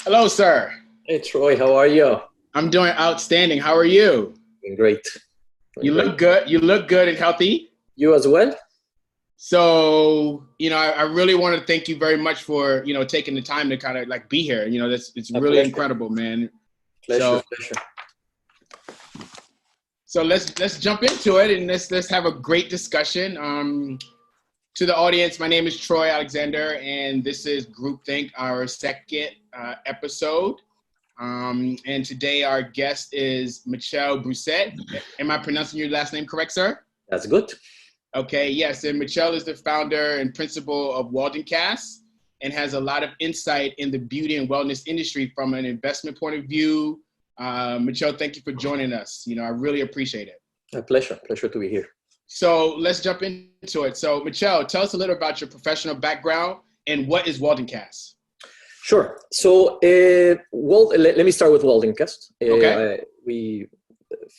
Hello, sir. Hey Troy, how are you? I'm doing outstanding. How are you? Doing great. Doing You great. look good. You look good and healthy. You as well? So, I really want to thank you very much for, taking the time to kind of like be here. It's A really pleasure. incredible, man. Pleasure, So, pleasure. so let's jump into it and let's have a great discussion. To the audience, my name is Troy Alexander, and this is groupThink, our second episode. And today our guest is Michel Brousset. Am I pronouncing your last name correct, sir? That's good. Okay, yes. And Michel is the founder and principal of Waldencast and has a lot of insight in the beauty and wellness industry from an investment point of view. Michel, thank you for joining us. I really appreciate it. A pleasure. Pleasure to be here. So let's jump into it. So Michel, tell us a little about your professional background and what is Waldencast? Sure. So, let me start with Waldencast. Okay. We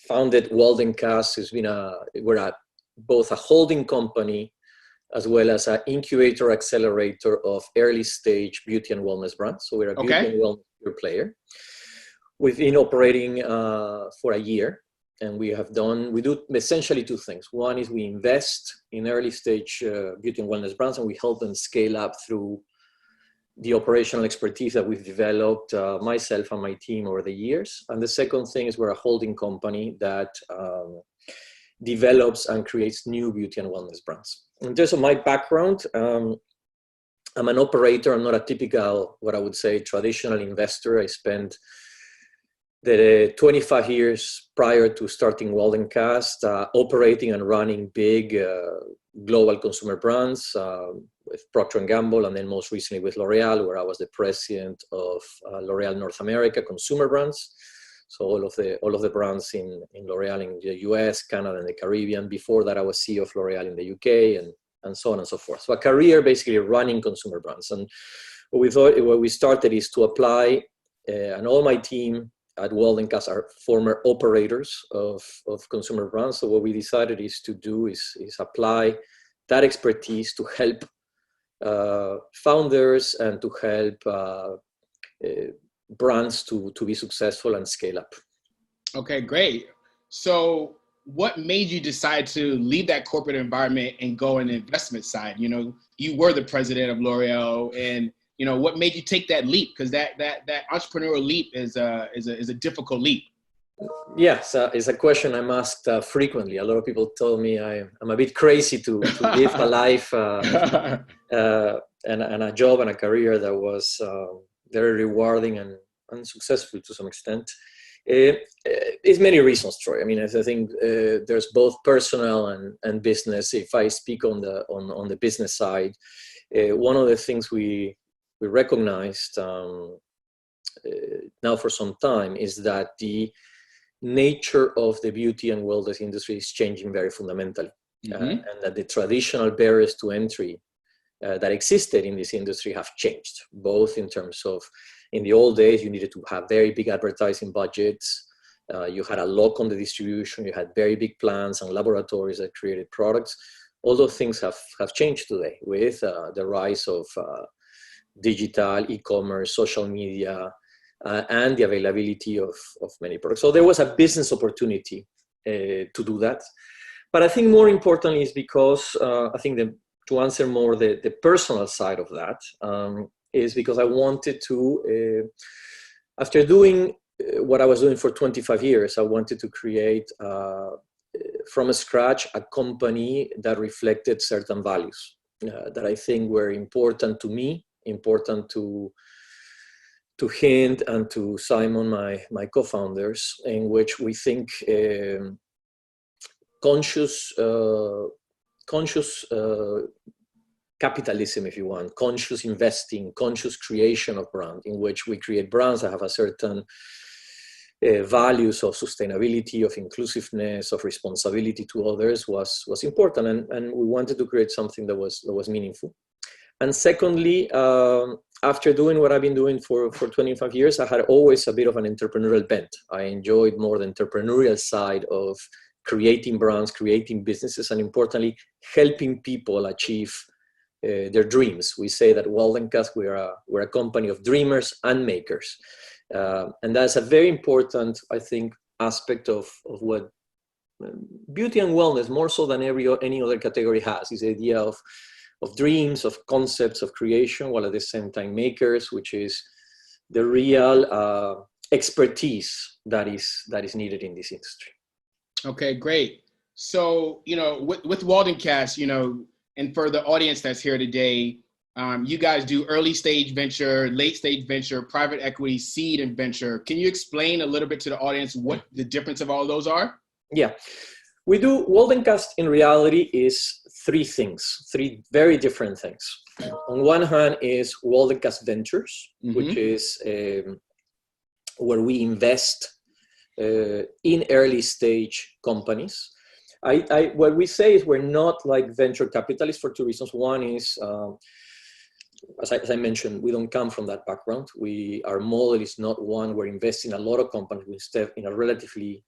founded Waldencast. We're both a holding company as well as an incubator accelerator of early stage beauty and wellness brands. So we're a beauty and wellness pure player. We've been operating for a year, and we do essentially two things. One is we invest in early stage beauty and wellness brands, and we help them scale up through the operational expertise that we've developed, myself and my team, over the years. And the second thing is we're a holding company that develops and creates new beauty and wellness brands. In terms of my background, I'm an operator. I'm not a typical, what I would say, traditional investor. I spent the 25 years prior to starting Waldencast operating and running big global consumer brands with Procter & Gamble, and then most recently with L'Oreal, where I was the president of L'Oreal North America consumer brands. So all of the brands in L'Oreal in the US, Canada, and the Caribbean. Before that, I was CEO of L'Oreal in the UK, and so on and so forth. So a career basically running consumer brands. And what we started is to apply, and all my team at Waldencast are former operators of consumer brands. So what we decided is to do is apply that expertise to help founders and to help brands to be successful and scale up. Okay, great. So what made you decide to leave that corporate environment and go in the investment side? You were the president of L'Oreal, and what made you take that leap? Because that entrepreneurial leap is a difficult leap. Yes, it's a question I'm asked frequently. A lot of people tell me I'm a bit crazy to live a life and a job and a career that was very rewarding and successful to some extent. It's many reasons, Troy. I mean, I think there's both personal and business. If I speak on the business side, one of the things we recognized now for some time is that the nature of the beauty and wellness industry is changing very fundamentally, and that the traditional barriers to entry that existed in this industry have changed, both in terms of, in the old days, you needed to have very big advertising budgets. You had a lock on the distribution. You had very big plants and laboratories that created products. All those things have changed today with the rise of digital, e-commerce, social media, and the availability of many products. So there was a business opportunity to do that. But I think more importantly is because I think to answer more the personal side of that is because I wanted to, after doing what I was doing for 25 years, I wanted to create from scratch a company that reflected certain values that I think were important to me, important to Hind and to Simon, my co-founders, in which we think conscious capitalism, if you want, conscious investing, conscious creation of brand, in which we create brands that have a certain values of sustainability, of inclusiveness, of responsibility to others was important, and we wanted to create something that was meaningful. And secondly, after doing what I've been doing for 25 years, I had always a bit of an entrepreneurial bent. I enjoyed more the entrepreneurial side of creating brands, creating businesses, and importantly, helping people achieve their dreams. We say that Waldencast, we're a company of dreamers and makers. And that's a very important, I think, aspect of what beauty and wellness, more so than any other category, has, is the idea of dreams, of concepts, of creation, while at the same time makers, which is the real expertise that is needed in this industry. Okay, great. So, with Waldencast, and for the audience that's here today, you guys do early stage venture, late stage venture, private equity, seed, and venture. Can you explain a little bit to the audience what the difference of all those are? Yeah, we do. Waldencast in reality is three very different things. On one hand is Waldencast Ventures, which is where we invest in early stage companies. What we say is we're not like venture capitalists for two reasons. One is, as I mentioned, we don't come from that background. Our model is not one where investing in a lot of companies. We invest in a relatively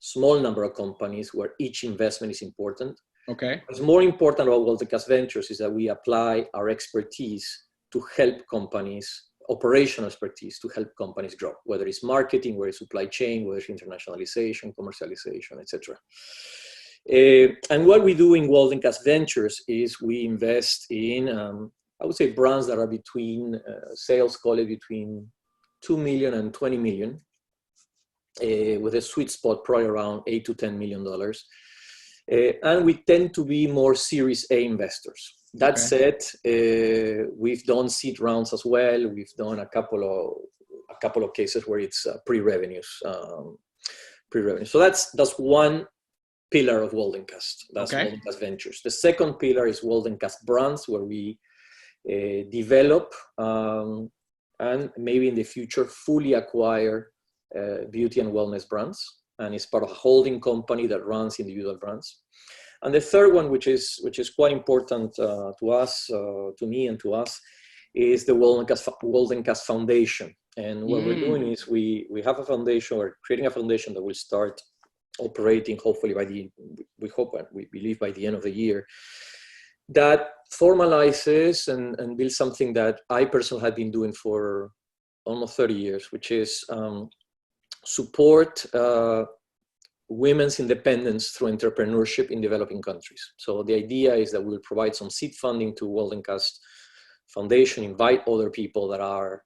small number of companies where each investment is important. Okay. What's more important about Waldencast Ventures is that we apply our expertise to help companies, operational expertise to help companies grow, whether it's marketing, whether it's supply chain, whether it's internationalization, commercialization, etc. And what we do in Waldencast Ventures is we invest in, I would say, brands that are between, sales call it between 2 million and 20 million, with a sweet spot probably around $8 to $10 million. And we tend to be more Series A investors. That said, we've done seed rounds as well. We've done a couple of cases where it's pre-revenues. So that's one pillar of Waldencast. That's Waldencast Ventures. The second pillar is Waldencast Brands, where we develop and maybe in the future fully acquire beauty and wellness brands, and it's part of a holding company that runs individual brands. And the third one, which is quite important to us, to me and to us, is the Waldencast Foundation. And what we're doing is we have a foundation, we're creating a foundation that will start operating hopefully we believe by the end of the year, that formalizes and builds something that I personally have been doing for almost 30 years, which is support women's independence through entrepreneurship in developing countries. So the idea is that we'll provide some seed funding to Waldencast Foundation, invite other people that are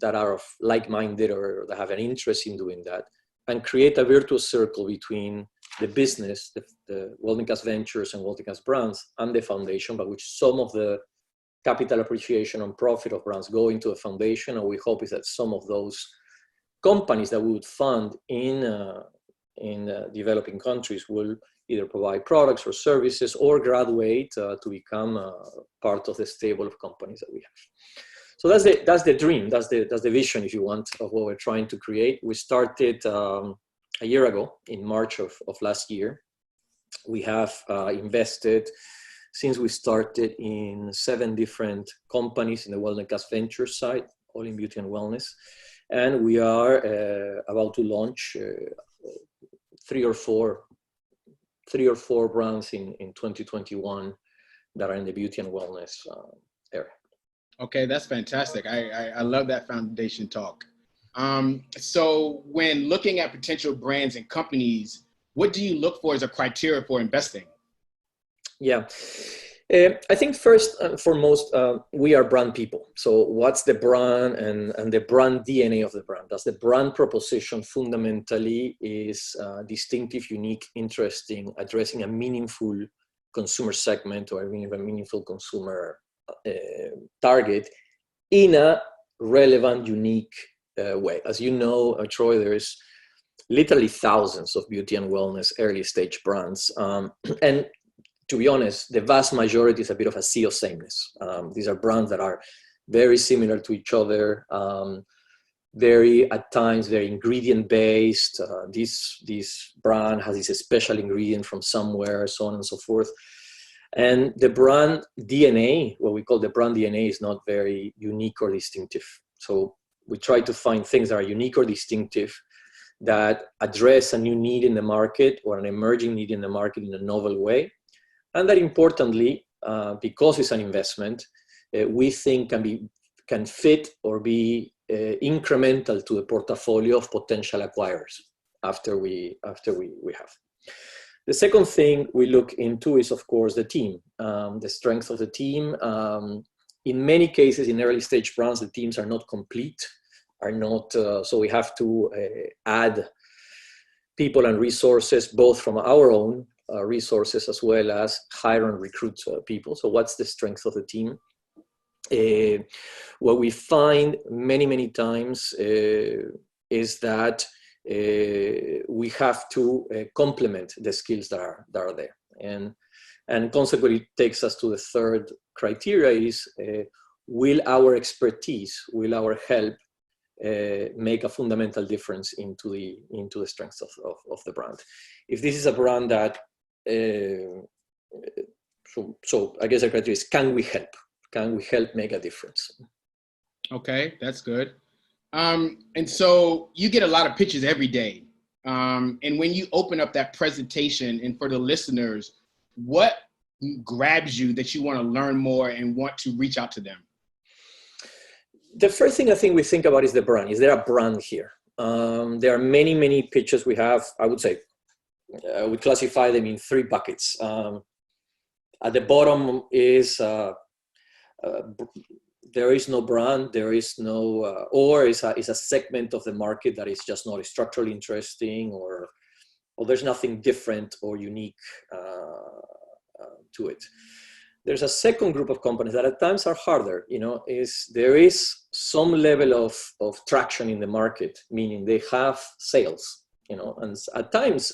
of like-minded or that have an interest in doing that, and create a virtuous circle between the business, the Waldencast Ventures and Waldencast Brands, and the foundation, by which some of the capital appreciation and profit of brands go into the foundation. And we hope is that some of those companies that we would fund in developing countries will either provide products or services or graduate to become part of the stable of companies that we have. So that's the dream, that's the vision, if you want, of what we're trying to create. We started a year ago, in March of last year. We have invested, since we started, in 7 different companies in the Waldencast Ventures side, all in beauty and wellness. And we are about to launch 3 or 4 brands in 2021 that are in the beauty and wellness area. Okay, that's fantastic. I love that foundation talk. So when looking at potential brands and companies, what do you look for as a criteria for investing? Yeah. I think first and foremost, we are brand people. So what's the brand and the brand DNA of the brand? Does the brand proposition fundamentally is distinctive, unique, interesting, addressing a meaningful consumer segment or a meaningful consumer target in a relevant, unique way? As you know, Troy, there's literally thousands of beauty and wellness early stage brands. And to be honest, the vast majority is a bit of a sea of sameness. These are brands that are very similar to each other, at times very ingredient based. This brand has this special ingredient from somewhere, so on and so forth. And the brand DNA, what we call the brand DNA, is not very unique or distinctive. So we try to find things that are unique or distinctive, that address a new need in the market or an emerging need in the market in a novel way. And that importantly, because it's an investment, we think can fit or be incremental to the portfolio of potential acquirers after we have. The second thing we look into is, of course, the team, the strength of the team. In many cases, in early stage brands, the teams are not complete, so we have to add people and resources, both from our own resources as well as hire and recruit people. So what's the strength of the team? What we find many times is that we have to complement the skills that are there, and consequently takes us to the third criteria is will our expertise, will our help make a fundamental difference into the strengths of the brand. If this is a brand that so I guess the criteria is, can we help make a difference? Okay, that's good. And so you get a lot of pitches every day. And when you open up that presentation, and for the listeners, what grabs you that you want to learn more and want to reach out to them? The first thing I think we think about is the brand. Is there a brand here? There are many pitches we have. I would say we classify them in three buckets. At the bottom is there is no brand, there is no, or is a segment of the market that is just not structurally interesting, or there's nothing different or unique to it. There's a second group of companies that at times are harder, there is some level of traction in the market, meaning they have sales, and at times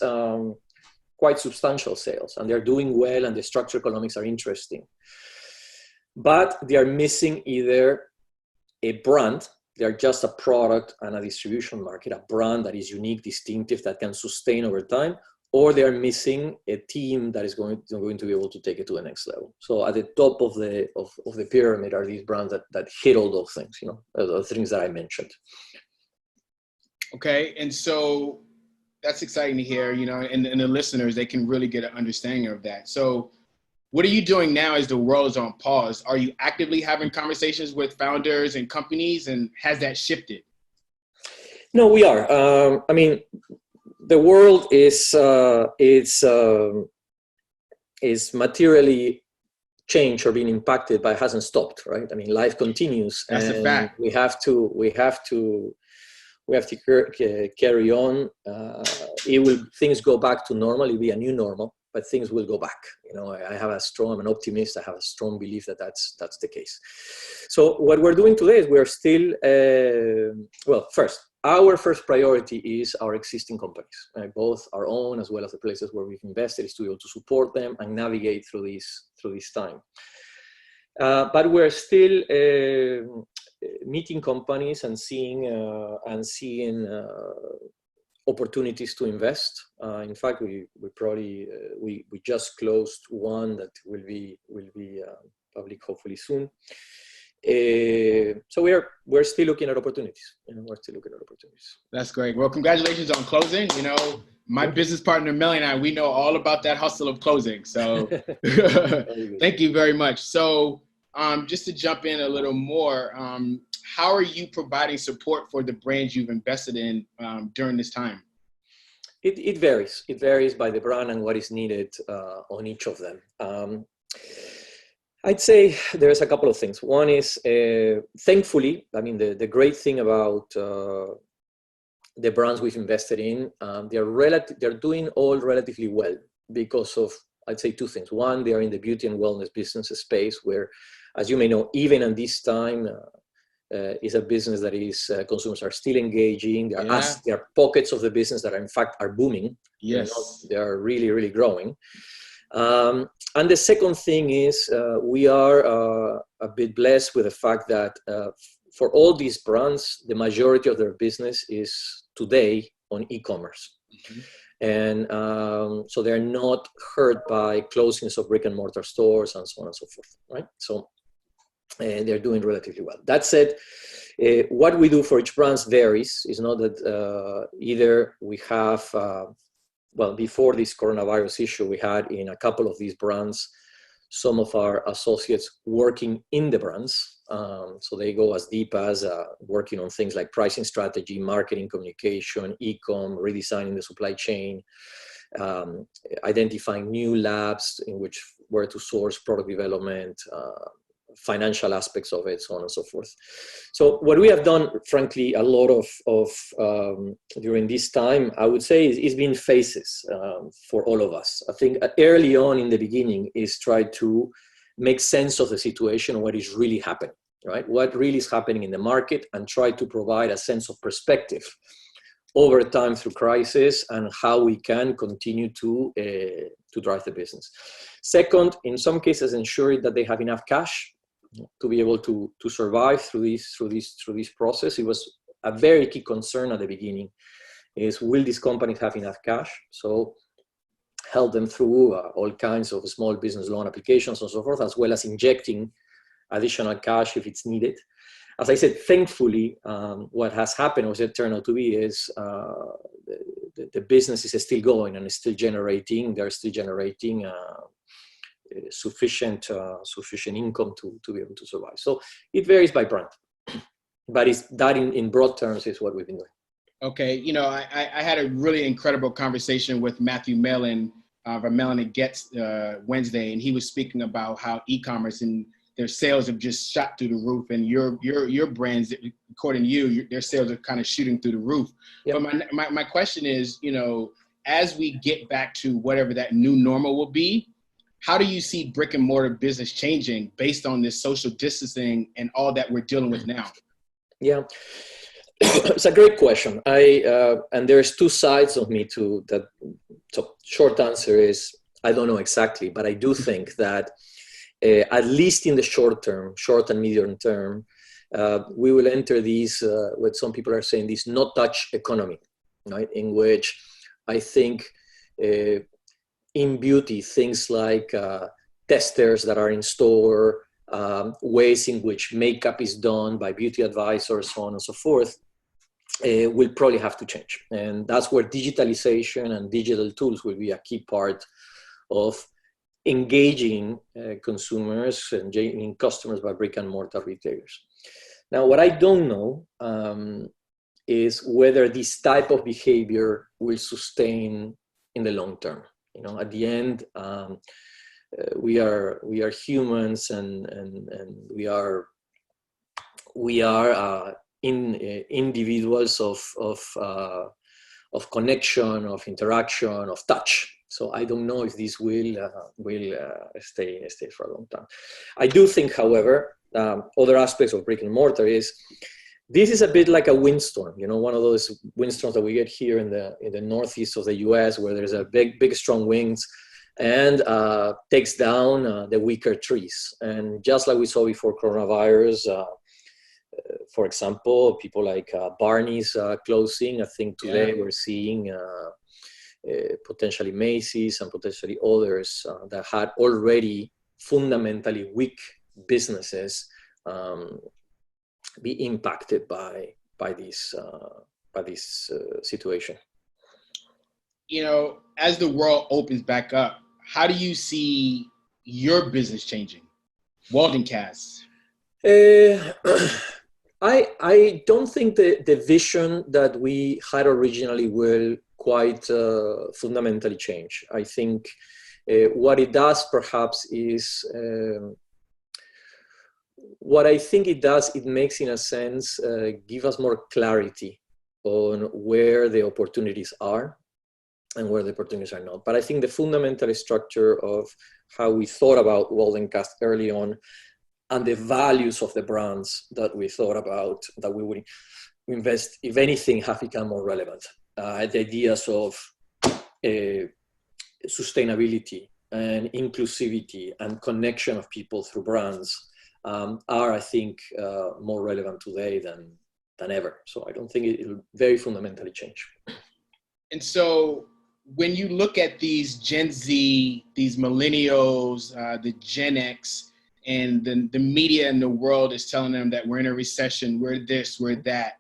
quite substantial sales, and they're doing well and the structural economics are interesting. But they are missing either a brand, they're just a product and a distribution market, a brand that is unique, distinctive, that can sustain over time, or they are missing a team that is going to be able to take it to the next level. So at the top of the pyramid are these brands that hit all those things, the things that I mentioned. Okay, and so that's exciting to hear, and the listeners, they can really get an understanding of that. So what are you doing now as the world is on pause? Are you actively having conversations with founders and companies, and has that shifted? No, we are. The world is materially changed or being impacted, but it hasn't stopped, right? Life continues. That's a fact. We have to carry on. Things go back to normal. It'll be a new normal, but things will go back. I'm an optimist. I have a strong belief that that's the case. So what we're doing today is we're still, our first priority is our existing companies, right? Both our own as well as the places where we've invested, is to be able to support them and navigate through this time. But we're still meeting companies and seeing opportunities to invest. In fact, we just closed one that will be public hopefully soon. So we're still looking at opportunities. That's great. Well, congratulations on closing. My business partner Melanie and I, we know all about that hustle of closing. So thank you very much. So just to jump in a little more, how are you providing support for the brands you've invested in during this time? It varies. It varies by the brand and what is needed on each of them. I'd say there's a couple of things. One is, thankfully, the great thing about the brands we've invested in, they're doing all relatively well because of, I'd say, two things. One, they are in the beauty and wellness business space where, as you may know, even at this time, is a business that is consumers are still engaging. There are pockets of the business that are booming. Yes, they are really, really growing. And the second thing is we are a bit blessed with the fact that for all these brands, the majority of their business is today on e-commerce. Mm-hmm. And so they're not hurt by closings of brick-and-mortar stores and so on and so forth, right? So they're doing relatively well. That said, what we do for each brand varies. It's not that either we have... before this coronavirus issue, we had in a couple of these brands some of our associates working in the brands. So they go as deep as working on things like pricing strategy, marketing communication, e-com, redesigning the supply chain, identifying new labs in which where to source product development, financial aspects of it, so on and so forth. So what we have done, frankly, a lot of during this time, I would say, is been phases for all of us. I think early on in the beginning is try to make sense of the situation, what is really happening, right? What really is happening in the market, and try to provide a sense of perspective over time through crisis and how we can continue to drive the business. Second, in some cases, ensure that they have enough cash to be able to survive through this process. It was a very key concern at the beginning, is will these companies have enough cash? So help them through all kinds of small business loan applications and so forth, as well as injecting additional cash if it's needed. As I said, thankfully, what has happened, as it turned out to be, is the business is still going and is still generating. They're still generating sufficient income to be able to survive. So it varies by brand, but it's that in broad terms is what we've been doing. Okay, I had a really incredible conversation with Matthew Mellon from Mellon & Getz Wednesday, and he was speaking about how e-commerce and their sales have just shot through the roof, and your brands, according to you, their sales are kind of shooting through the roof. Yep. But my question is, as we get back to whatever that new normal will be, how do you see brick and mortar business changing based on this social distancing and all that we're dealing with now? Yeah, it's a great question. And there's two sides of me to that. So short answer is, I don't know exactly, but I do think that at least in the short and medium term, we will enter these, what some people are saying, this no-touch economy, right? In which I think in beauty, things like testers that are in store, ways in which makeup is done by beauty advisors, so on and so forth, will probably have to change. And that's where digitalization and digital tools will be a key part of engaging consumers and engaging customers by brick and mortar retailers. Now, what I don't know is whether this type of behavior will sustain in the long term. At the end, we are humans, and we are individuals of connection, of interaction, of touch. So I don't know if this will stay for a long time. I do think, however, other aspects of brick and mortar is this is a bit like a windstorm. One of those windstorms that we get here in the northeast of the U.S., where there's a big strong winds and takes down the weaker trees. And just like we saw before coronavirus, for example, people like Barney's closing. I think today we're seeing potentially Macy's and potentially others that had already fundamentally weak businesses be impacted by this situation. As the world opens back up, how do you see your business changing? Waldencast. I don't think the vision that we had originally will quite fundamentally change. I think what it does perhaps is, it makes, in a sense, give us more clarity on where the opportunities are and where the opportunities are not. But I think the fundamental structure of how we thought about Waldencast early on and the values of the brands that we thought about, that we would invest, if anything, have become more relevant. The ideas of sustainability and inclusivity and connection of people through brands are, I think, more relevant today than ever. So I don't think it will very fundamentally change. And so when you look at these Gen Z, these millennials, the Gen X, and the media in the world is telling them that we're in a recession, we're this, we're that.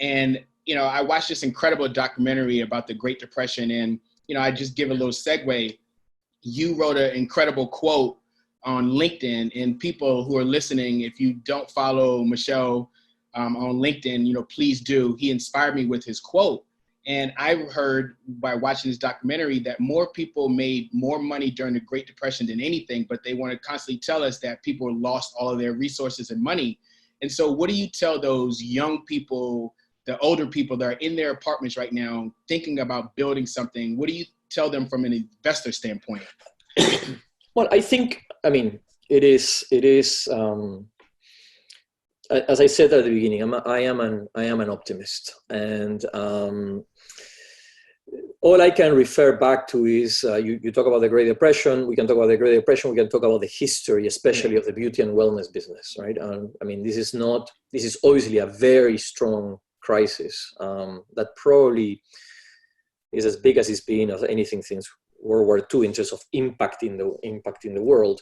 And, I watched this incredible documentary about the Great Depression, and, I just give a little segue. You wrote an incredible quote on LinkedIn, and people who are listening, if you don't follow Michel on LinkedIn, please do. He inspired me with his quote. And I heard by watching this documentary that more people made more money during the Great Depression than anything, but they want to constantly tell us that people lost all of their resources and money. And so what do you tell those young people, the older people that are in their apartments right now, thinking about building something? What do you tell them from an investor standpoint? Well, it is. As I said at the beginning, I am an optimist, and all I can refer back to is you talk about the Great Depression. We can talk about the Great Depression. We can talk about the history, especially of the beauty and wellness business, right? This is obviously a very strong crisis that probably is as big as it's been of anything since World War II in terms of impacting the world.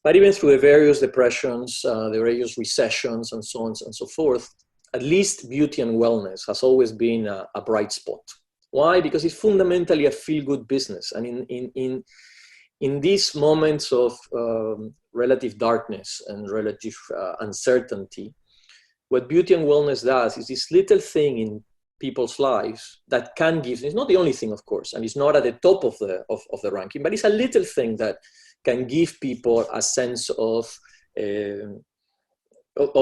But even through the various depressions, the various recessions, and so on and so forth, at least beauty and wellness has always been a bright spot. Why? Because it's fundamentally a feel-good business. And in these moments of relative darkness and relative uncertainty, what beauty and wellness does is this little thing in people's lives that can give, it's not the only thing, of course, and it's not at the top of the ranking, but it's a little thing that can give people a sense of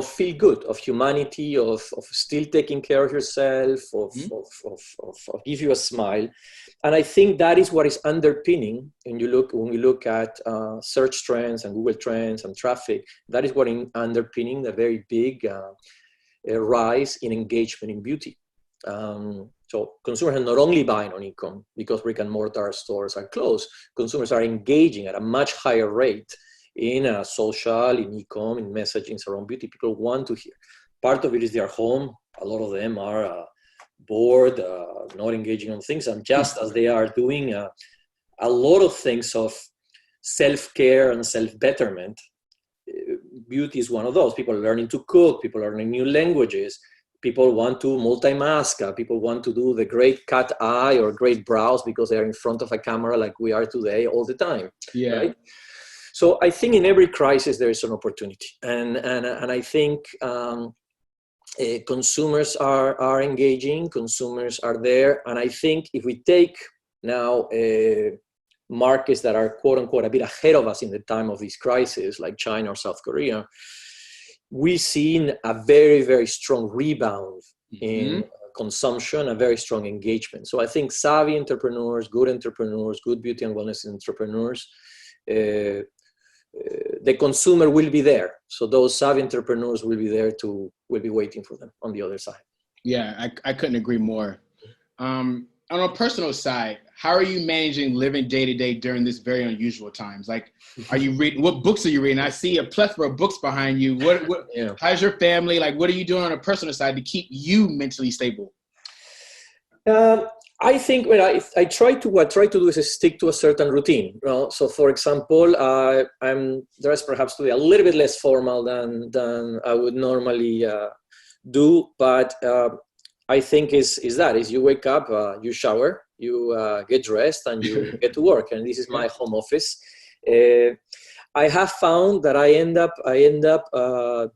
feel good, of humanity, of still taking care of yourself, of give you a smile. And I think that is what is underpinning, when we look at search trends and Google trends and traffic, that is what is underpinning the very big rise in engagement in beauty. So consumers are not only buying on e-com because brick-and-mortar stores are closed. Consumers are engaging at a much higher rate in social, in e-com, in messaging around beauty. People want to hear. Part of it is their home. A lot of them are bored, not engaging on things. And just as they are doing a lot of things of self-care and self-betterment, beauty is one of those. People are learning to cook. People are learning new languages. People want to multitask. People want to do the great cat eye or great brows because they're in front of a camera like we are today all the time. Yeah. Right? So I think in every crisis there is an opportunity, and I think consumers are engaging. Consumers are there, and I think if we take now markets that are quote unquote a bit ahead of us in the time of this crisis, like China or South Korea, we've seen a very, very strong rebound in consumption, a very strong engagement. So I think savvy entrepreneurs, good beauty and wellness entrepreneurs, the consumer will be there. So those savvy entrepreneurs will be waiting for them on the other side. Yeah, I couldn't agree more. On a personal side, how are you managing living day to day during this very unusual times? Like, are you reading? What books are you reading? I see a plethora of books behind you. Yeah. How's your family? Like, what are you doing on a personal side to keep you mentally stable? I think what I try to do is stick to a certain routine. So, for example, I'm dressed perhaps to be a little bit less formal than I would normally do, but I think is you wake up, you shower, you get dressed, and you get to work. And this is my home office. I have found that I end up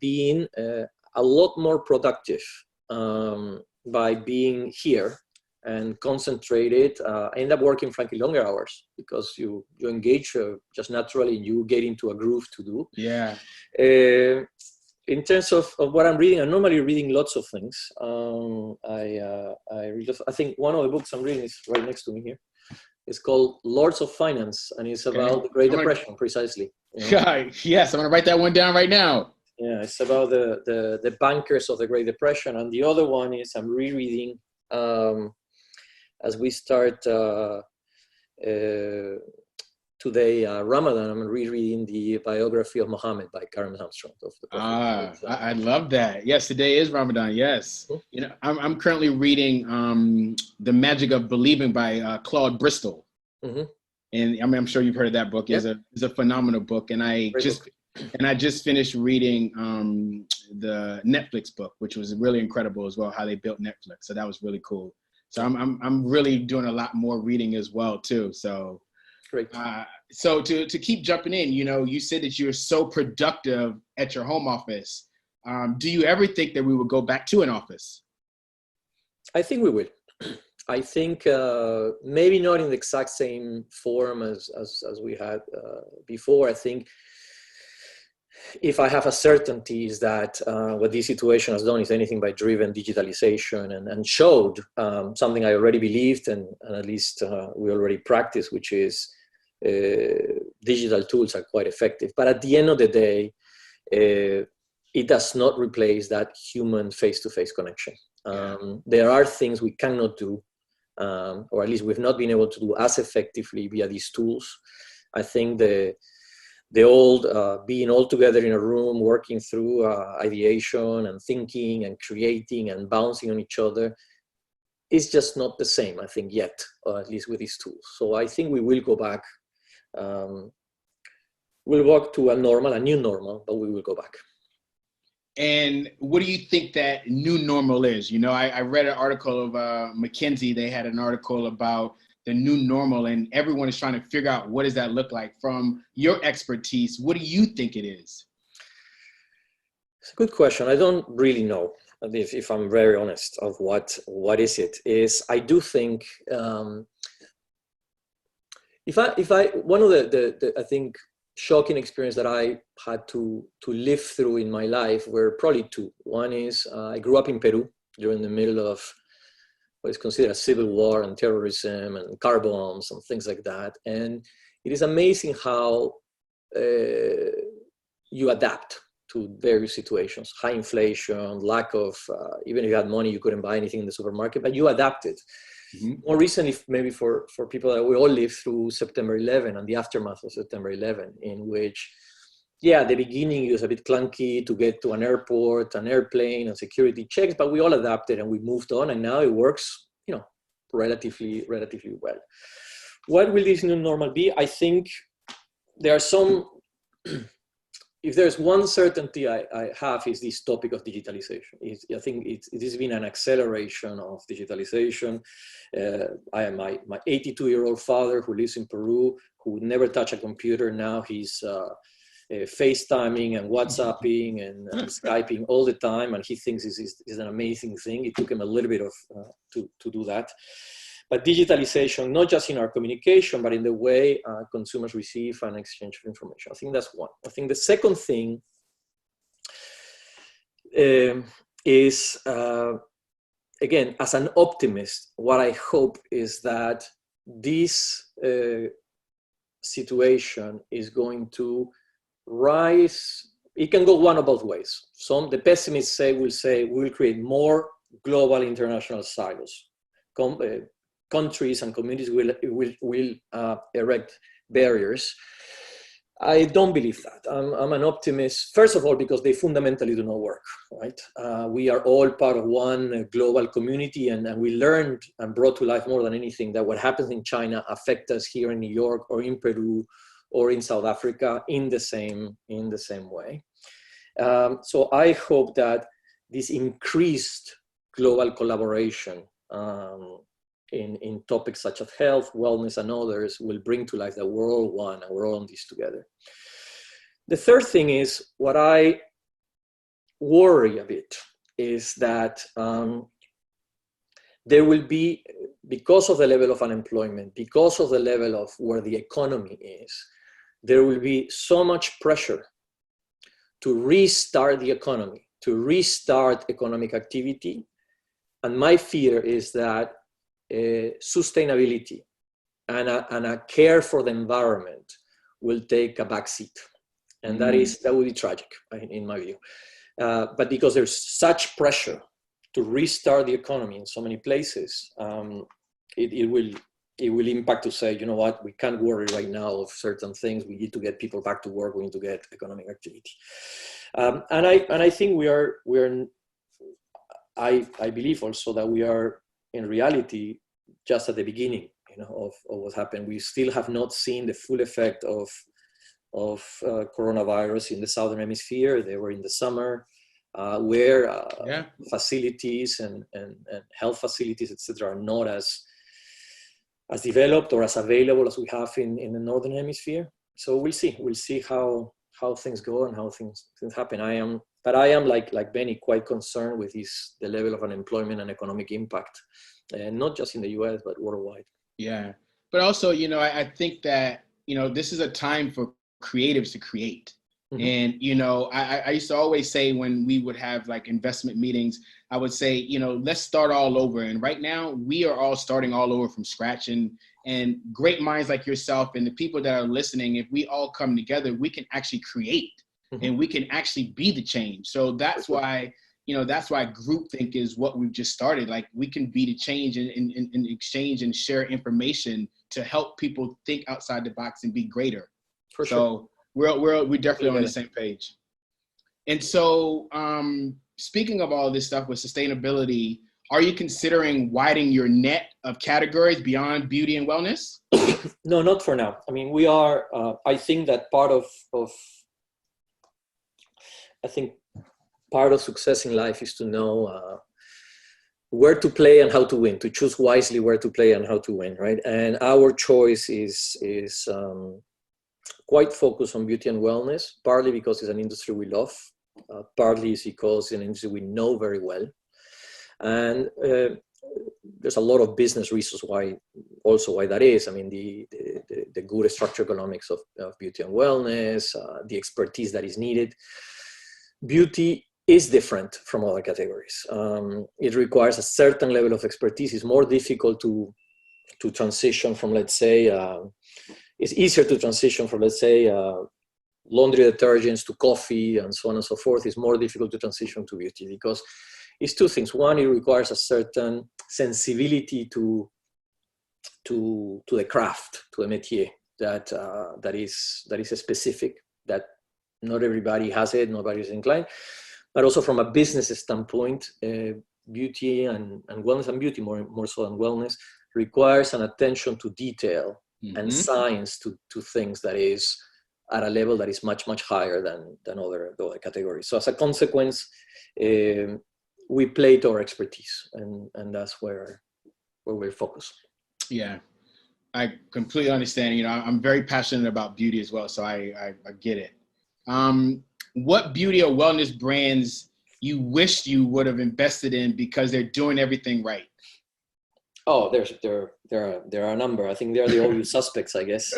being a lot more productive by being here and concentrated. I end up working, frankly, longer hours because you engage just naturally. You get into a groove to do. Yeah. In terms of what I'm reading, I'm normally reading lots of things. I think one of the books I'm reading is right next to me here. It's called Lords of Finance, and it's about the Great Depression, precisely. Yes, I'm going to write that one down right now. Yeah, it's about the bankers of the Great Depression. And the other one is I'm rereading, as we start today, Ramadan, I'm rereading the biography of Muhammad by Karen Armstrong. I love that. Yes, today is Ramadan. Yes. I'm currently reading The Magic of Believing by Claude Bristol. Mm-hmm. And I'm sure you've heard of that book. Yep. It's a phenomenal book. And I just finished reading the Netflix book, which was really incredible as well, how they built Netflix. So that was really cool. So I'm really doing a lot more reading as well too. So great. So to keep jumping in, you said that you're so productive at your home office. Do you ever think that we would go back to an office? I think we will. I think maybe not in the exact same form as we had before. I think if I have a certainty is that what this situation has done is anything but driven digitalization and showed something I already believed and at least we already practice, which is digital tools are quite effective. But at the end of the day, it does not replace that human face-to-face connection. There are things we cannot do, or at least we've not been able to do as effectively via these tools. I think the old being all together in a room, working through ideation and thinking and creating and bouncing on each other is just not the same, I think, yet, or at least with these tools. So I think we will go back. We'll walk to a new normal, but we will go back. And what do you think that new normal is? I read an article of McKinsey. They had an article about the new normal, and everyone is trying to figure out what does that look like. From your expertise, what do you think it is? It's a good question. I don't really know, if I'm very honest, of what is it. I do think one of the I think shocking experience that I had to live through in my life were probably two. One is I grew up in Peru during the middle of what is considered a civil war and terrorism and car bombs and things like that. And it is amazing how you adapt to various situations. High inflation, lack of, even if you had money, you couldn't buy anything in the supermarket, but you adapted. Mm-hmm. More recently, maybe for people that we all lived through September 11 and the aftermath of September 11, in which, the beginning was a bit clunky to get to an airport, an airplane, and security checks, but we all adapted and we moved on, and now it works, relatively well. What will this new normal be? I think there are some. If there's one certainty I have is this topic of digitalization. I think it has been an acceleration of digitalization. I am my 82-year-old father who lives in Peru, who would never touch a computer. Now he's FaceTiming and WhatsApping and Skyping all the time, and he thinks this is an amazing thing. It took him a little bit of to do that. But digitalization, not just in our communication, but in the way consumers receive and exchange of information. I think that's one. I think the second thing is, again, as an optimist, what I hope is that this situation is going to rise. It can go one of both ways. The pessimists will say we'll create more global international silos. Countries and communities will erect barriers. I don't believe that. I'm an optimist, first of all, because they fundamentally do not work, right? We are all part of one global community, and we learned and brought to life more than anything that what happens in China affects us here in New York or in Peru or in South Africa in the same way. So I hope that this increased global collaboration in topics such as health, wellness, and others will bring to life that we're all one and we're all in this together. The third thing is, what I worry a bit is that there will be, because of the level of unemployment, because of the level of where the economy is, there will be so much pressure to restart the economy, to restart economic activity. And my fear is that sustainability and a care for the environment will take a backseat, and that would be tragic in my view. But because there's such pressure to restart the economy in so many places, it will impact to say, you know what, we can't worry right now of certain things. We need to get people back to work. We need to get economic activity, and I think I believe also that we are, in reality, just at the beginning, of what happened. We still have not seen the full effect of coronavirus in the Southern Hemisphere. They were in the summer, where facilities and health facilities, etc., are not as as developed or as available as we have in the Northern Hemisphere. So we'll see how things go and how things happen. I am like Benny, quite concerned with the level of unemployment and economic impact, not just in the US, but worldwide. Yeah. But also, I think that, this is a time for creatives to create. Mm-hmm. And, I used to always say when we would have like investment meetings, I would say, let's start all over. And right now we are all starting all over from scratch, and great minds like yourself and the people that are listening, if we all come together, we can actually create. Mm-hmm. And we can actually be the change. So that's why, that's why groupthink is what we've just started. Like, we can be the change and exchange and share information to help people think outside the box and be greater. For sure. So we're definitely on the same page. And so, speaking of all this stuff with sustainability, are you considering widening your net of categories beyond beauty and wellness? No, not for now. I mean, we are, I think that part of success in life is to know where to play and how to win, to choose wisely where to play and how to win, right? And our choice is quite focused on beauty and wellness, partly because it's an industry we love, partly is because it's an industry we know very well. And there's a lot of business reasons why that is. I mean, the good structural economics of beauty and wellness, the expertise that is needed. Beauty is different from other categories. It requires a certain level of expertise. It's more difficult to transition from, let's say, it's easier to transition from, let's say, laundry detergents to coffee and so on and so forth. It's more difficult to transition to beauty because it's two things. One, it requires a certain sensibility to the craft, to the métier that is specific, that not everybody has it, nobody is inclined. But also from a business standpoint, beauty and wellness, and beauty more so than wellness, requires an attention to detail and science to things that is at a level that is much, much higher than other categories. So as a consequence, we play to our expertise, and that's where we're focused. Yeah, I completely understand. I'm very passionate about beauty as well, so I get it. What beauty or wellness brands you wished you would have invested in because they're doing everything right? Oh, there are a number. I think they are the obvious suspects, I guess.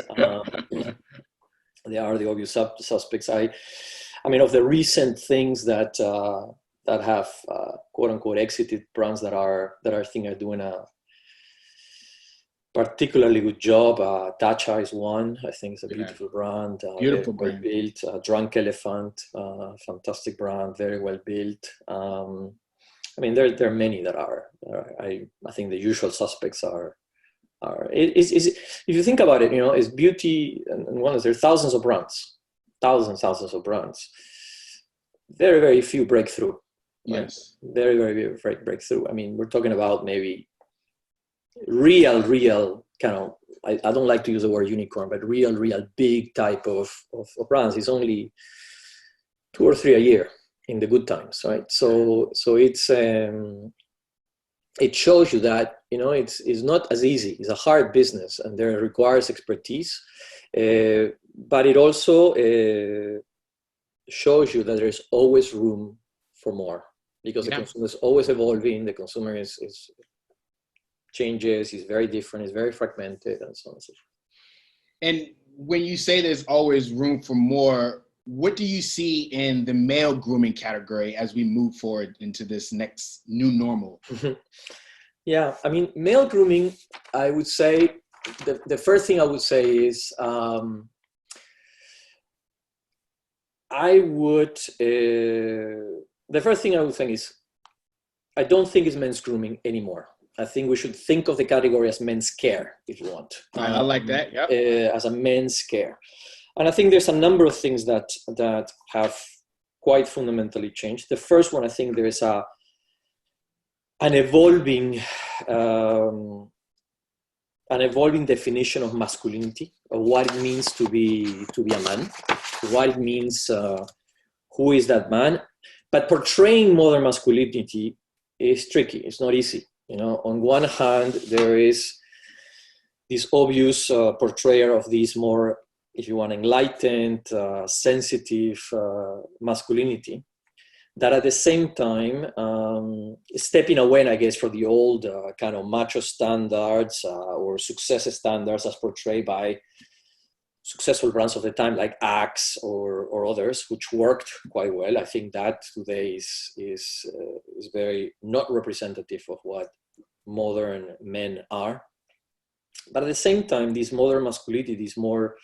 They are the obvious suspects. I mean, of the recent things that have quote unquote exited, brands that I think are doing a particularly good job. Tatcha is one. I think it's a beautiful brand. Beautiful brand. Well built. Drunk Elephant, fantastic brand, very well built. I mean, there are many that are. I think the usual suspects are. If you think about it, it's beauty and wellness. There are thousands of brands. Very, very few breakthrough. Right? Yes. Very, very, very breakthrough. I mean, we're talking about maybe real kind of, I don't like to use the word unicorn, but real big type of brands. It's only 2 or 3 a year in the good times, right? So it's it shows you that it's not as easy. It's a hard business, and there requires expertise, but it also shows you that there's always room for more, because the consumer is always evolving. The consumer is changes, is very different, is very fragmented, and so on and so forth. And when you say there's always room for more, what do you see in the male grooming category as we move forward into this next new normal? Yeah, I mean, male grooming, I would say, the first thing I would say is, the first thing I would think is, I don't think it's men's grooming anymore. I think we should think of the category as men's care, if you want. I like that, yeah. As a men's care. And I think there's a number of things that have quite fundamentally changed. The first one, I think there is an evolving definition of masculinity, of what it means to be a man, what it means, who is that man. But portraying modern masculinity is tricky. It's not easy. On one hand, there is this obvious portrayal of this more, if you want, enlightened, sensitive masculinity, that at the same time stepping away, I guess, from the old kind of macho standards or success standards as portrayed by successful brands of the time like Axe or others, which worked quite well. I think that today is very not representative of what modern men are. But at the same time, this modern masculinity, this more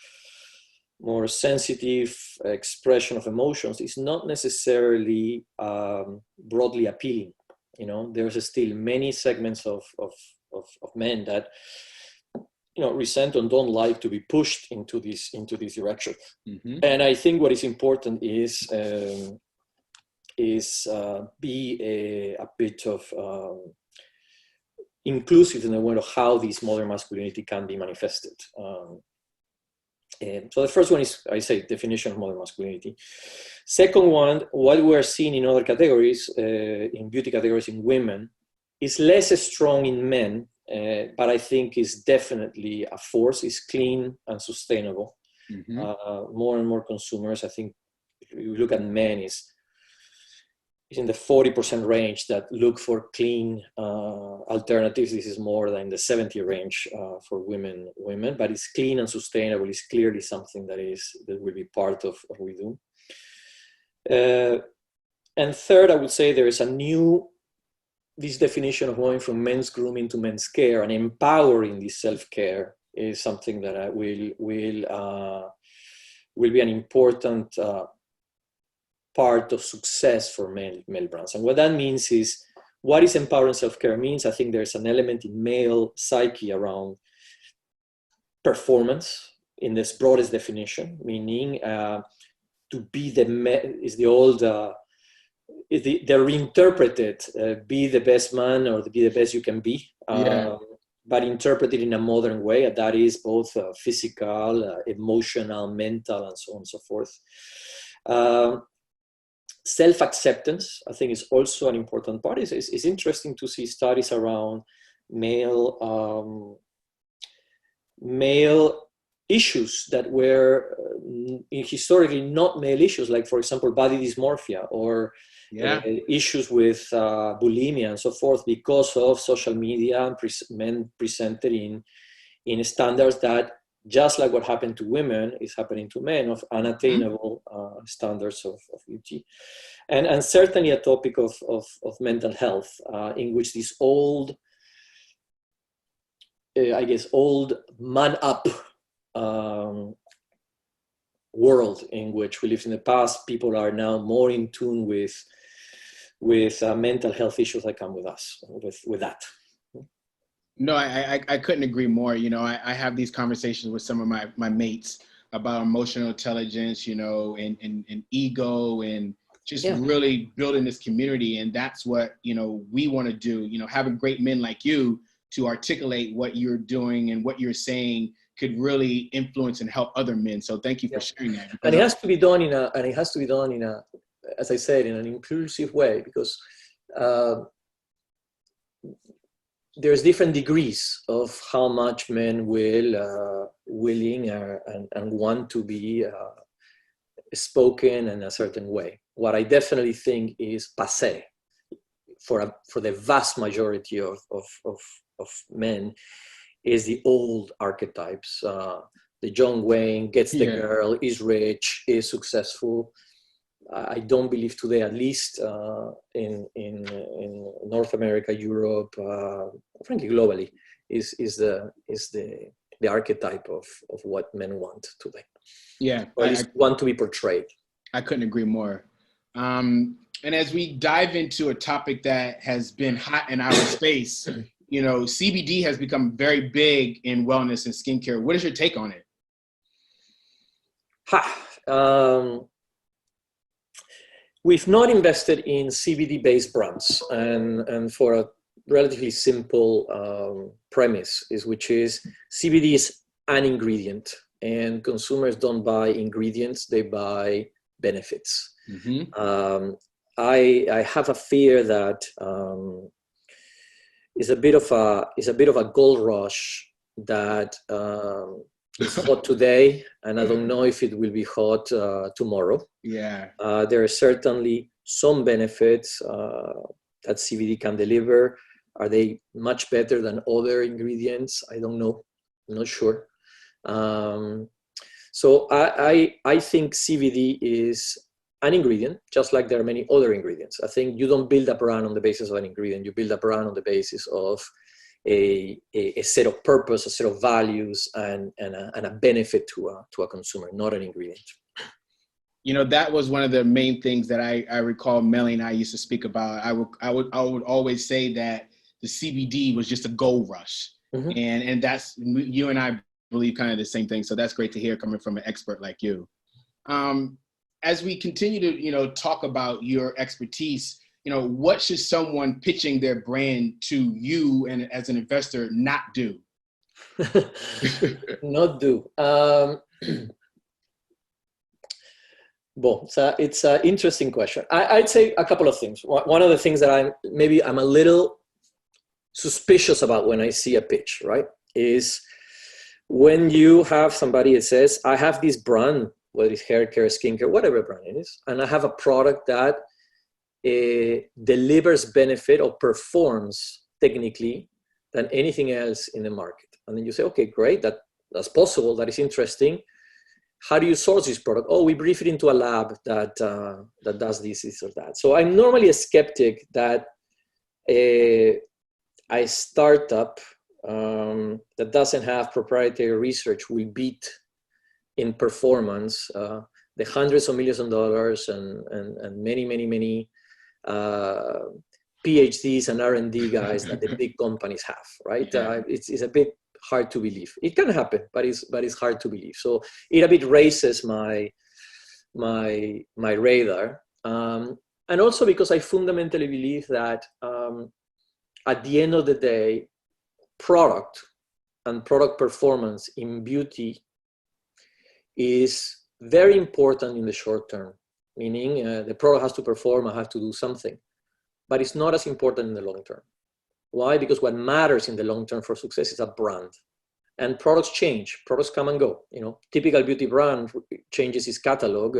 sensitive expression of emotions, is not necessarily broadly appealing. You know, there's still many segments of men that, you know, resent and don't like to be pushed into this direction. Mm-hmm. And I think what is important is be a bit of inclusive in the way of how this modern masculinity can be manifested. And so the first one is, I say, definition of modern masculinity. Second one, what we're seeing in other categories, in beauty categories in women, is less strong in men, but I think is definitely a force, is clean and sustainable. Mm-hmm. More and more consumers, I think, if you look at men, is in the 40% range that look for clean alternatives. This is more than the 70 range for women, but it's clean and sustainable. It's clearly something that will be part of what we do. And third, I would say there is this definition of going from men's grooming to men's care and empowering this self-care is something that will be an important part of success for male brands. And what that means is, what is empowering self-care means, I think there's an element in male psyche around performance in this broadest definition, meaning to be is the old, they're reinterpreted, be the best man or be the best you can be, but interpreted in a modern way, and that is both physical, emotional, mental, and so on and so forth. Self-acceptance, I think, is also an important part. It's interesting to see studies around male issues that were historically not male issues, like, for example, body dysmorphia or issues with bulimia and so forth, because of social media and men presented in standards that, just like what happened to women, is happening to men, of unattainable standards of beauty. And certainly a topic of mental health, in which this old man-up world in which we lived in the past, people are now more in tune with mental health issues that come with us, with that. No, I couldn't agree more. You know, I have these conversations with some of my mates about emotional intelligence, you know, and ego, and just really building this community. And that's what, you know, we want to do, you know, having great men like you to articulate what you're doing and what you're saying could really influence and help other men. So thank you for sharing that. And it has to be done in a, as I said, in an inclusive way, because there's different degrees of how much men will willing and want to be spoken in a certain way. What I definitely think is passé for the vast majority of men is the old archetypes. The John Wayne gets the girl, is rich, is successful. I don't believe today, at least in North America, Europe, frankly globally, is the archetype of what men want today. Yeah, or at least want to be portrayed. I couldn't agree more. And as we dive into a topic that has been hot in our space, you know, CBD has become very big in wellness and skincare. What is your take on it? We've not invested in CBD-based brands, and for a relatively simple premise, which is CBD is an ingredient, and consumers don't buy ingredients; they buy benefits. Mm-hmm. I have a fear that is a bit of a gold rush that is hot today, and I don't know if it will be hot tomorrow. Yeah. There are certainly some benefits that CBD can deliver. Are they much better than other ingredients? I don't know. I'm not sure. So I think CBD is an ingredient, just like there are many other ingredients. I think you don't build a brand on the basis of an ingredient. You build a brand on the basis of a set of purpose, a set of values, and a benefit to a consumer, not an ingredient. You know, that was one of the main things that I recall Melanie and I used to speak about. I would always say that the CBD was just a gold rush. Mm-hmm. And that's, you and I believe kind of the same thing. So that's great to hear coming from an expert like you. As we continue to, you know, talk about your expertise, you know, what should someone pitching their brand to you and as an investor not do? Not do. Well, it's an interesting question. I'd say a couple of things. One of the things that I'm a little suspicious about when I see a pitch, right, is when you have somebody that says, I have this brand, whether it's hair care, skincare, whatever brand it is, and I have a product that delivers benefit or performs technically than anything else in the market. And then you say, okay, great, that's possible, that is interesting. How do you source this product? Oh, we brief it into a lab that does this or that. So I'm normally a skeptic that a startup that doesn't have proprietary research will beat in performance the hundreds of millions of dollars and many PhDs and R&D guys that the big companies have, right? Yeah. It's a bit hard to believe. It can happen, but it's hard to believe. So it a bit raises my radar, and also because I fundamentally believe that at the end of the day, product and product performance in beauty is very important in the short term. Meaning the product has to perform, I have to do something, but it's not as important in the long term. Why? Because what matters in the long term for success is a brand. And products change, products come and go. You know, typical beauty brand changes its catalog.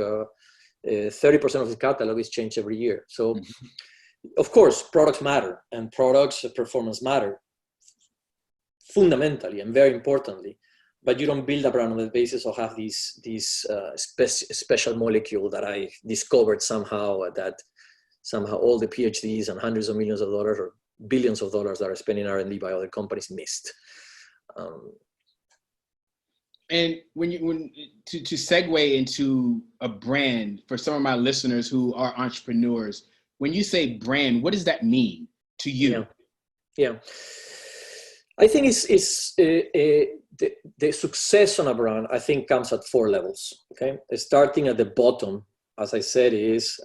30% of the catalog is changed every year. So, of course, products matter and products performance matter fundamentally and very importantly. But you don't build a brand on the basis of have these special molecule that I discovered somehow that somehow all the PhDs and hundreds of millions of dollars or billions of dollars that are spent in R&D by other companies missed. And to segue into a brand for some of my listeners who are entrepreneurs, when you say brand, what does that mean to you? Yeah. I think the success on a brand, I think, comes at 4 levels. Okay, starting at the bottom, as I said, is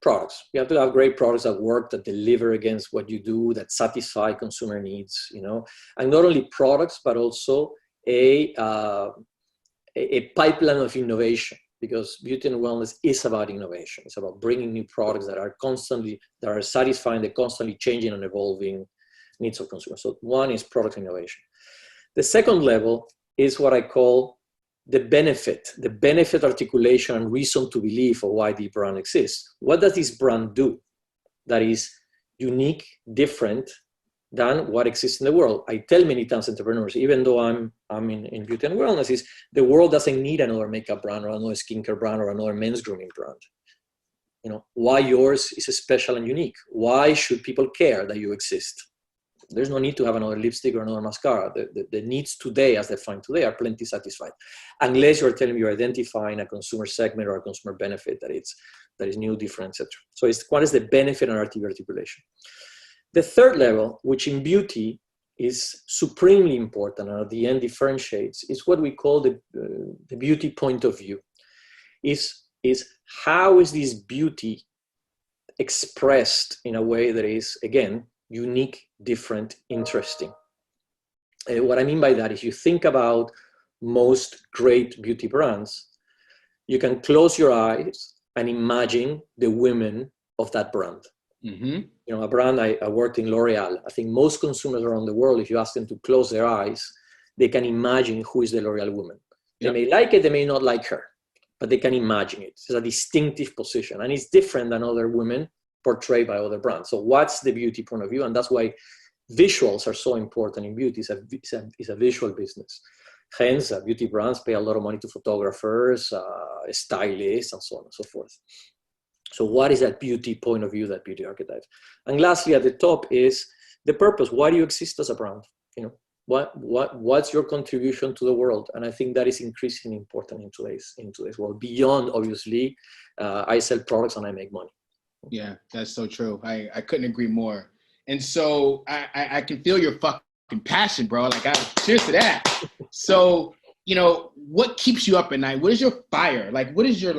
products. You have to have great products that work, that deliver against what you do, that satisfy consumer needs. You know, and not only products, but also a pipeline of innovation. Because beauty and wellness is about innovation. It's about bringing new products that are satisfying the constantly changing and evolving needs of consumers. So one is product innovation. The second level is what I call the benefit articulation and reason to believe of why the brand exists. What does this brand do that is unique, different than what exists in the world? I tell many times entrepreneurs, even though I'm in beauty and wellness, is the world doesn't need another makeup brand or another skincare brand or another men's grooming brand. You know, why yours is special and unique? Why should people care that you exist? There's no need to have another lipstick or another mascara. The needs today, as defined today, are plenty satisfied. Unless you're telling me you're identifying a consumer segment or a consumer benefit that is new, different, etc. So what is the benefit and articulation? The third level, which in beauty is supremely important and at the end differentiates, is what we call the beauty point of view. Is how is this beauty expressed in a way that is, again, unique, different, interesting. What I mean by that is you think about most great beauty brands, you can close your eyes and imagine the women of that brand. Mm-hmm. You know, a brand, I worked in L'Oreal. I think most consumers around the world, if you ask them to close their eyes, they can imagine who is the L'Oreal woman. They Yep. may like it, they may not like her, but they can imagine it. It's a distinctive position, and it's different than other women portrayed by other brands. So what's the beauty point of view? And that's why visuals are so important in beauty. It's a visual business. Hence, beauty brands pay a lot of money to photographers, stylists, and so on and so forth. So what is that beauty point of view, that beauty archetype? And lastly, at the top is the purpose. Why do you exist as a brand? You know, what's your contribution to the world? And I think that is increasingly important in today's world. Beyond, obviously, I sell products and I make money. Yeah, that's so true. I couldn't agree more. And so I can feel your fucking passion, bro. Like, cheers to that. So, you know, what keeps you up at night? What is your fire? Like, what is your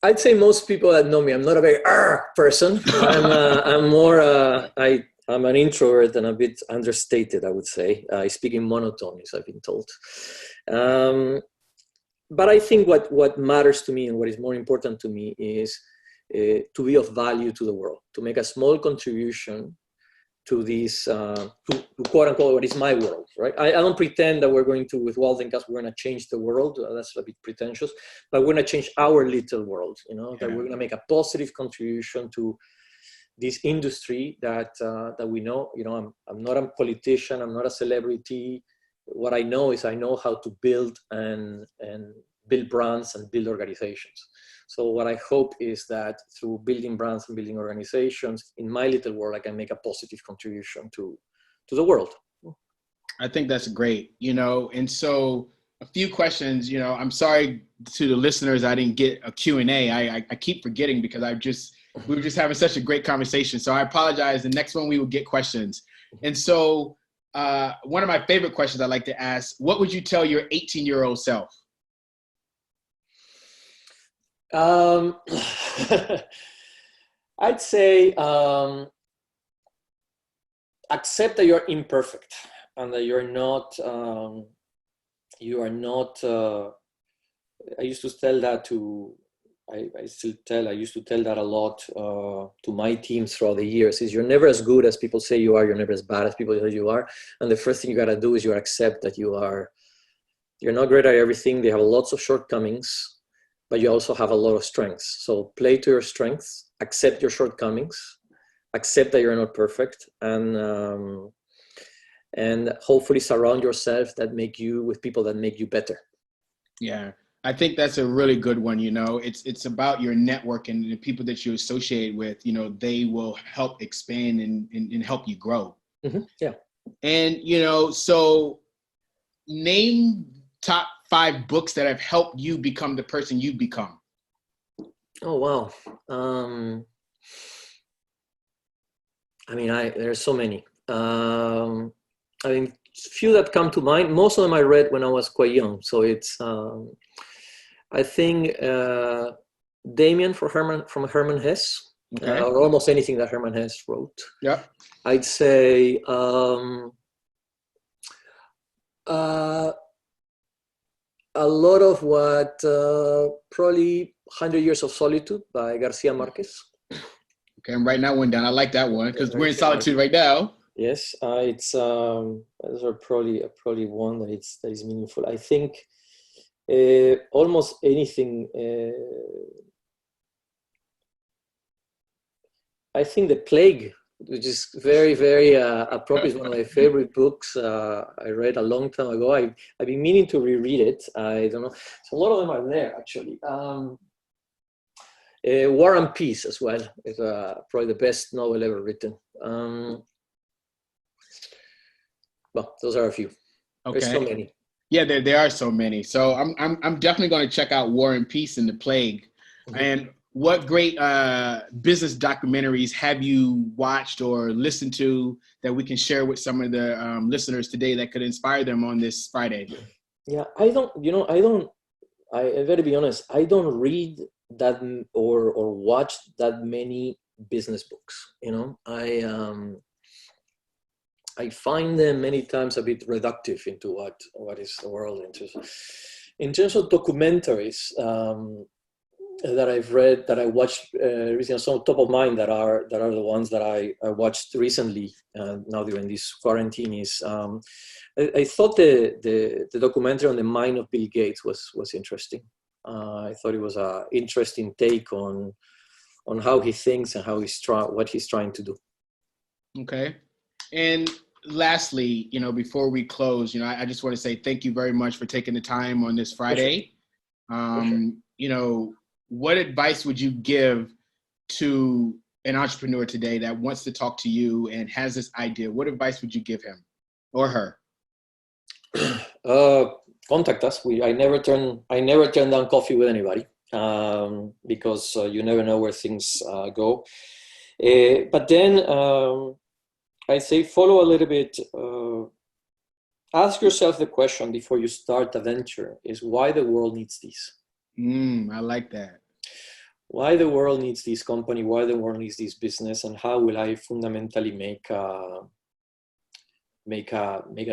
I'd say most people that know me, I'm not a very person. I'm more, I'm an introvert and a bit understated, I would say. I speak in monotones, I've been told. But I think what matters to me and what is more important to me is to be of value to the world, to make a small contribution to this, to quote unquote, what is my world, right? I don't pretend that we're going to, with Waldencast, we're going to change the world. That's a bit pretentious, but we're going to change our little world, you know, that we're going to make a positive contribution to this industry that we know. You know, I'm not a politician, I'm not a celebrity. What I know is I know how to build and build brands and build organizations. So what I hope is that through building brands and building organizations in my little world, I can make a positive contribution to the world. I think that's great, you know. And so a few questions, you know, I'm sorry to the listeners, I didn't get a Q&A. I keep forgetting because we were just having such a great conversation. So I apologize. The next one we will get questions. And so one of my favorite questions I like to ask, what would you tell your 18-year-old self? I'd say accept that you're imperfect and that you're not, you are not, I used to tell that to, I used to tell that a lot to my teams throughout the years, is you're never as good as people say you are, you're never as bad as people say you are. And the first thing you gotta do is you accept that you're not great at everything. They have lots of shortcomings, but you also have a lot of strengths. So play to your strengths, accept your shortcomings, accept that you're not perfect, and hopefully surround yourself with people that make you better. Yeah, I think that's a really good one. You know, it's about your network and the people that you associate with. You know, they will help expand and help you grow. Mm-hmm. Yeah. And, you know, so name top 5 books that have helped you become the person you've become. Oh, wow. I mean, there's so many. I mean, few that come to mind. Most of them I read when I was quite young. So it's, I think, Damien from Herman Hesse, Okay. or almost anything that Herman Hesse wrote. Yeah. I'd say a lot of what probably 100 Years of Solitude by Garcia Marquez. Okay, I'm writing that one down. I like that one because we're in solitude right now. Yes, it's those are probably one that is meaningful. I think almost anything. I think The Plague, which is very, very appropriate, is one of my favorite books I read a long time ago. I've been meaning to reread it. I don't know. So a lot of them are there, actually. War and Peace as well is probably the best novel ever written. Well, those are a few. Okay. There's so many. Yeah, there are so many. So I'm definitely going to check out War and Peace and The Plague. Mm-hmm. And what great business documentaries have you watched or listened to that we can share with some of the listeners today that could inspire them on this Friday? Yeah, I gotta be honest, I don't read that or watch that many business books. You know, I find them many times a bit reductive into what is the world in terms of documentaries. that I've read, that I watched recently, some top of mind that are the ones that I watched recently now during this quarantine is I thought the documentary on the mind of Bill Gates was interesting. I thought it was an interesting take on how he thinks and how what he's trying to do. Okay. And lastly, before we close, I just want to say thank you very much for taking the time on this Friday. Sure. What advice would you give to an entrepreneur today that wants to talk to you and has this idea? What advice would you give him or her? Contact us. I never turn down coffee with anybody because you never know where things go. But then I say follow a little bit. Ask yourself the question before you start a venture: is why the world needs this? I like that. Why the world needs this company? Why the world needs this business? And how will I fundamentally make a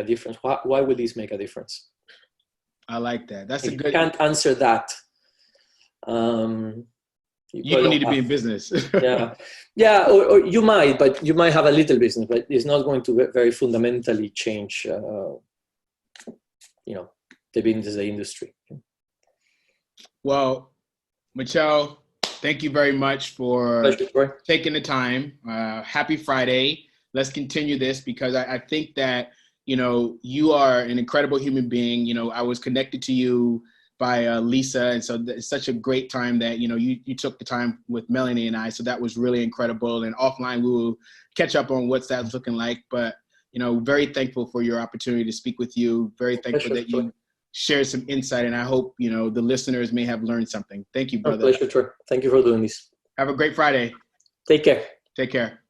difference? Why will this make a difference? I like that. That's if you can't answer that, you don't need to be in business. yeah, or you might, but you might have a little business, but it's not going to very fundamentally change, the business, the industry. Well, Michel, thank you very much for taking the time. Happy Friday. Let's continue this because I think that, you are an incredible human being. I was connected to you by Lisa. And so it's such a great time that, you took the time with Melanie and I. So that was really incredible. And offline, we will catch up on what's that looking like. But, very thankful for your opportunity to speak with you. Very thankful that you shared some insight. And I hope, the listeners may have learned something. Thank you, brother. My pleasure, Troy. Thank you for doing this. Have a great Friday. Take care. Take care.